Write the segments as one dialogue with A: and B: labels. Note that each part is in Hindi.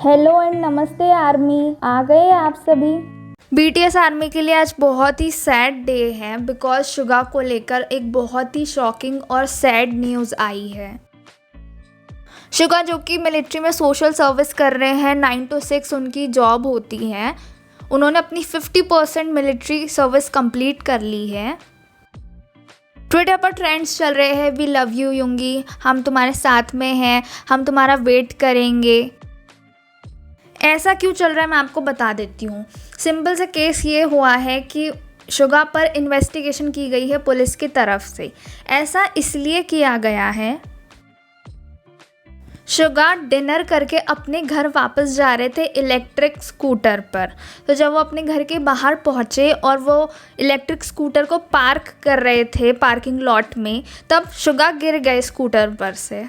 A: हेलो एंड नमस्ते आर्मी, आ गए आप सभी। बीटीएस आर्मी के लिए आज बहुत ही सैड डे है बिकॉज शुगा को लेकर एक बहुत ही शॉकिंग और सैड न्यूज़ आई है। शुगा जो कि मिलिट्री में सोशल सर्विस कर रहे हैं, 9 to 6 उनकी जॉब होती है। उन्होंने अपनी 50% मिलिट्री सर्विस कंप्लीट कर ली है। ट्विटर पर ट्रेंड्स चल रहे हैं, वी लव यू युंगी, हम तुम्हारे साथ में हैं, हम तुम्हारा वेट करेंगे। ऐसा क्यों चल रहा है मैं आपको बता देती हूँ। सिंपल सा केस ये हुआ है कि शुगा पर इन्वेस्टिगेशन की गई है पुलिस की तरफ से। ऐसा इसलिए किया गया है, शुगा डिनर करके अपने घर वापस जा रहे थे इलेक्ट्रिक स्कूटर पर। तो जब वो अपने घर के बाहर पहुँचे और वो इलेक्ट्रिक स्कूटर को पार्क कर रहे थे पार्किंग लॉट में, तब शुगा गिर गए स्कूटर पर से।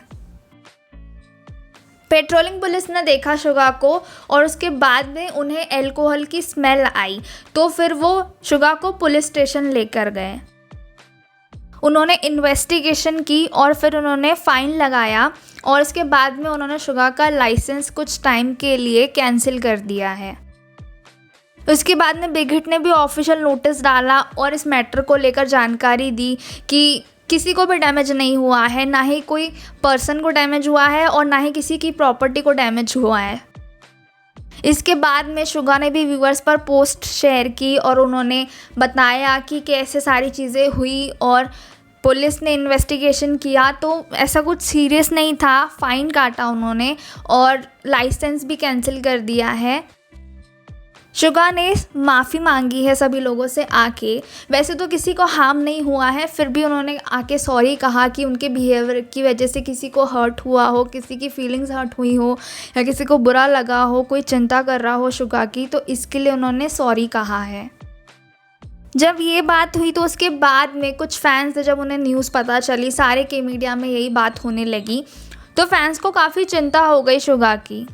A: पेट्रोलिंग पुलिस ने देखा शुगा को और उसके बाद में उन्हें अल्कोहल की स्मेल आई, तो फिर वो शुगा को पुलिस स्टेशन लेकर गए। उन्होंने इन्वेस्टिगेशन की और फिर उन्होंने फ़ाइन लगाया और इसके बाद में उन्होंने शुगा का लाइसेंस कुछ टाइम के लिए कैंसिल कर दिया है। उसके बाद में बिग हिट ने भी ऑफिशियल नोटिस डाला और इस मैटर को लेकर जानकारी दी कि किसी को भी डैमेज नहीं हुआ है, ना ही कोई पर्सन को डैमेज हुआ है और ना ही किसी की प्रॉपर्टी को डैमेज हुआ है। इसके बाद में शुगा ने भी व्यूअर्स पर पोस्ट शेयर की और उन्होंने बताया कि कैसे सारी चीज़ें हुई और पुलिस ने इन्वेस्टिगेशन किया तो ऐसा कुछ सीरियस नहीं था। फ़ाइन काटा उन्होंने और लाइसेंस भी कैंसिल कर दिया है। शुगा ने माफ़ी मांगी है सभी लोगों से आके। वैसे तो किसी को हार्म नहीं हुआ है, फिर भी उन्होंने आके सॉरी कहा कि उनके बिहेवियर की वजह से किसी को हर्ट हुआ हो, किसी की फीलिंग्स हर्ट हुई हो या किसी को बुरा लगा हो, कोई चिंता कर रहा हो शुगा की, तो इसके लिए उन्होंने सॉरी कहा है। जब ये बात हुई तो उसके बाद में कुछ फैंस, जब उन्हें न्यूज़ पता चली, सारे के मीडिया में यही बात होने लगी, तो फैंस को काफ़ी चिंता हो गई शुगा की।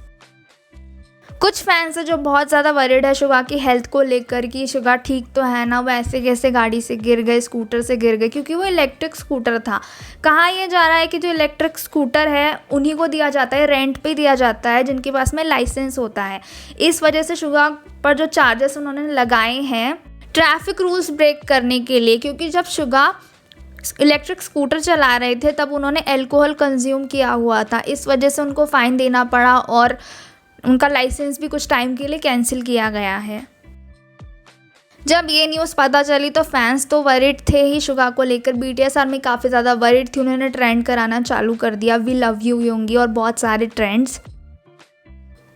A: कुछ फैंस है जो बहुत ज़्यादा वरीड है शुगा की हेल्थ को लेकर कि शुगा ठीक तो है ना, वो ऐसे कैसे गाड़ी से गिर गए, स्कूटर से गिर गए, क्योंकि वो इलेक्ट्रिक स्कूटर था। कहा यह जा रहा है कि जो इलेक्ट्रिक स्कूटर है उन्हीं को दिया जाता है, रेंट पे दिया जाता है जिनके पास में लाइसेंस होता है। इस वजह से शुगा पर जो चार्जेस उन्होंने लगाए हैं ट्रैफिक रूल्स ब्रेक करने के लिए, क्योंकि जब शुगा इलेक्ट्रिक स्कूटर चला रहे थे तब उन्होंने अल्कोहल कंज्यूम किया हुआ था। इस वजह से उनको फ़ाइन देना पड़ा और उनका लाइसेंस भी कुछ टाइम के लिए कैंसिल किया गया है। जब ये न्यूज़ पता चली तो फैंस तो वरीड थे ही शुगा को लेकर। बीटीएस आर्मी काफ़ी ज़्यादा वरीड थी, उन्होंने ट्रेंड कराना चालू कर दिया, वी लव यू युंगी और बहुत सारे ट्रेंड्स।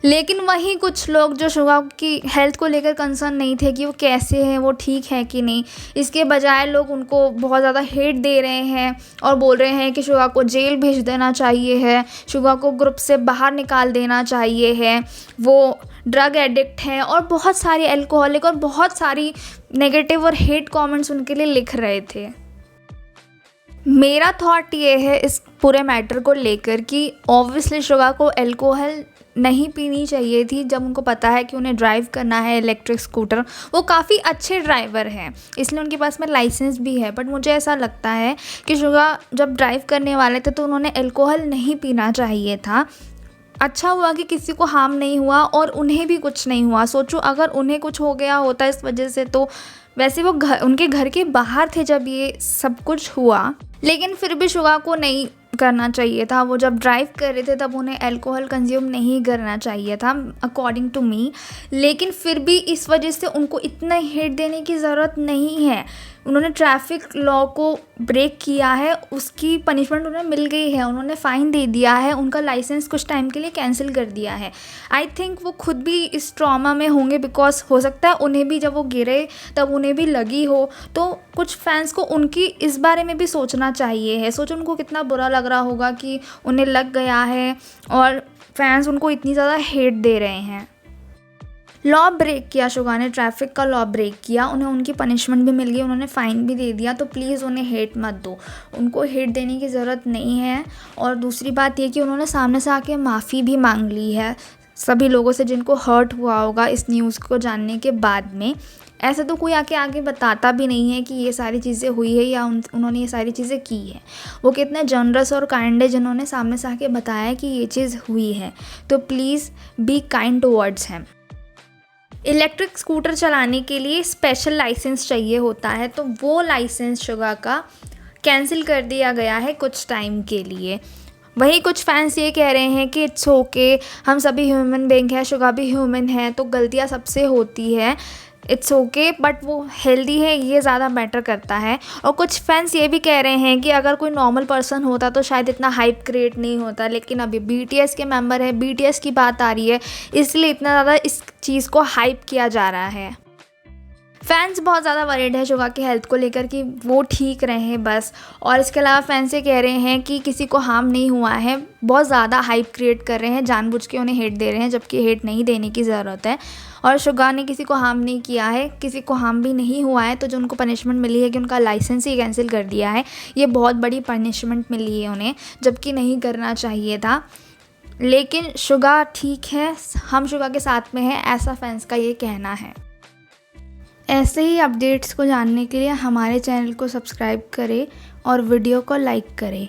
A: लेकिन वहीं कुछ लोग जो शुगा की हेल्थ को लेकर कंसर्न नहीं थे कि वो कैसे हैं, वो ठीक है कि नहीं, इसके बजाय लोग उनको बहुत ज़्यादा हेट दे रहे हैं और बोल रहे हैं कि शुगा को जेल भेज देना चाहिए है, शुगा को ग्रुप से बाहर निकाल देना चाहिए है, वो ड्रग एडिक्ट हैं और बहुत सारी अल्कोहलिक और बहुत सारी नेगेटिव और हेट कमेंट्स उनके लिए लिख रहे थे। मेरा थॉट ये है इस पूरे मैटर को लेकर कि ऑब्वियसली शुगा को अल्कोहल नहीं पीनी चाहिए थी जब उनको पता है कि उन्हें ड्राइव करना है इलेक्ट्रिक स्कूटर। वो काफ़ी अच्छे ड्राइवर हैं, इसलिए उनके पास में लाइसेंस भी है। बट मुझे ऐसा लगता है कि शुगा जब ड्राइव करने वाले थे तो उन्होंने अल्कोहल नहीं पीना चाहिए था। अच्छा हुआ कि किसी को हार्म नहीं हुआ और उन्हें भी कुछ नहीं हुआ। सोचो अगर उन्हें कुछ हो गया होता इस वजह से, तो वैसे वो उनके घर के बाहर थे जब ये सब कुछ हुआ, लेकिन फिर भी शुगा को नहीं करना चाहिए था। वो जब ड्राइव कर रहे थे तब उन्हें अल्कोहल कंज्यूम नहीं करना चाहिए था अकॉर्डिंग टू मी। लेकिन फिर भी इस वजह से उनको इतना हेट देने की ज़रूरत नहीं है। उन्होंने ट्रैफिक लॉ को ब्रेक किया है, उसकी पनिशमेंट उन्हें मिल गई है, उन्होंने फ़ाइन दे दिया है, उनका लाइसेंस कुछ टाइम के लिए कैंसिल कर दिया है। आई थिंक वो खुद भी इस ट्रॉमा में होंगे बिकॉज हो सकता है उन्हें भी जब वो गिरे तब उन्हें भी लगी हो। तो कुछ फैंस को उनकी इस बारे में भी सोचना चाहिए है। सोचो उनको कितना बुरा लग रहा होगा कि उन्हें लग गया है और फैंस उनको इतनी ज़्यादा हेट दे रहे हैं। लॉ ब्रेक किया शुगा ने, ट्रैफिक का लॉ ब्रेक किया, उन्हें उनकी पनिशमेंट भी मिल गई, उन्होंने फ़ाइन भी दे दिया। तो प्लीज़ उन्हें हेट मत दो, उनको हेट देने की ज़रूरत नहीं है। और दूसरी बात ये कि उन्होंने सामने से आके माफ़ी भी मांग ली है। सभी लोगों से जिनको हर्ट हुआ होगा इस न्यूज़ को जानने के बाद में। ऐसे तो कोई आगे बताता भी नहीं है कि ये सारी चीज़ें हुई है या उन्होंने ये सारी चीज़ें की है। वो कितने जनरस और काइंड है जिन्होंने सामने से आके बताया कि ये चीज़ हुई है। तो please be kind towards him. Electric scooter चलाने के लिए स्पेशल लाइसेंस चाहिए होता है, तो वो लाइसेंस शुगा का कैंसिल कर दिया गया है कुछ टाइम के लिए। वहीं कुछ फैंस ये कह रहे हैं कि इट्स ओके, हम सभी ह्यूमन बीइंग हैं, शुगा भी ह्यूमन है, तो गलतियां सबसे होती है, इट्स ओके, बट वो हेल्दी है ये ज़्यादा मैटर करता है। और कुछ फैंस ये भी कह रहे हैं कि अगर कोई नॉर्मल पर्सन होता तो शायद इतना हाइप क्रिएट नहीं होता, लेकिन अभी BTS के मेंबर है, BTS की बात आ रही है, इसलिए इतना ज़्यादा इस चीज़ को हाइप किया जा रहा है। फैंस बहुत ज़्यादा वरीड है शुगा की हेल्थ को लेकर कि वो ठीक रहें बस। और इसके अलावा फैंस ये कह रहे हैं कि किसी को हार्म नहीं हुआ है, बहुत ज़्यादा हाइप क्रिएट कर रहे हैं, जानबूझ के उन्हें हेट दे रहे हैं, जबकि हेट नहीं देने की ज़रूरत है। और शुगा ने किसी को हार्म नहीं किया है, किसी को हार्म भी नहीं हुआ है, तो जो उनको पनिशमेंट मिली है कि उनका लाइसेंस ही कैंसिल कर दिया है, ये बहुत बड़ी पनिशमेंट मिली है उन्हें, जबकि नहीं करना चाहिए था। लेकिन शुगा ठीक है, हम शुगा के साथ में हैं, ऐसा फैंस का ये कहना है। ऐसे ही अपडेट्स को जानने के लिए हमारे चैनल को सब्सक्राइब करें और वीडियो को लाइक करें।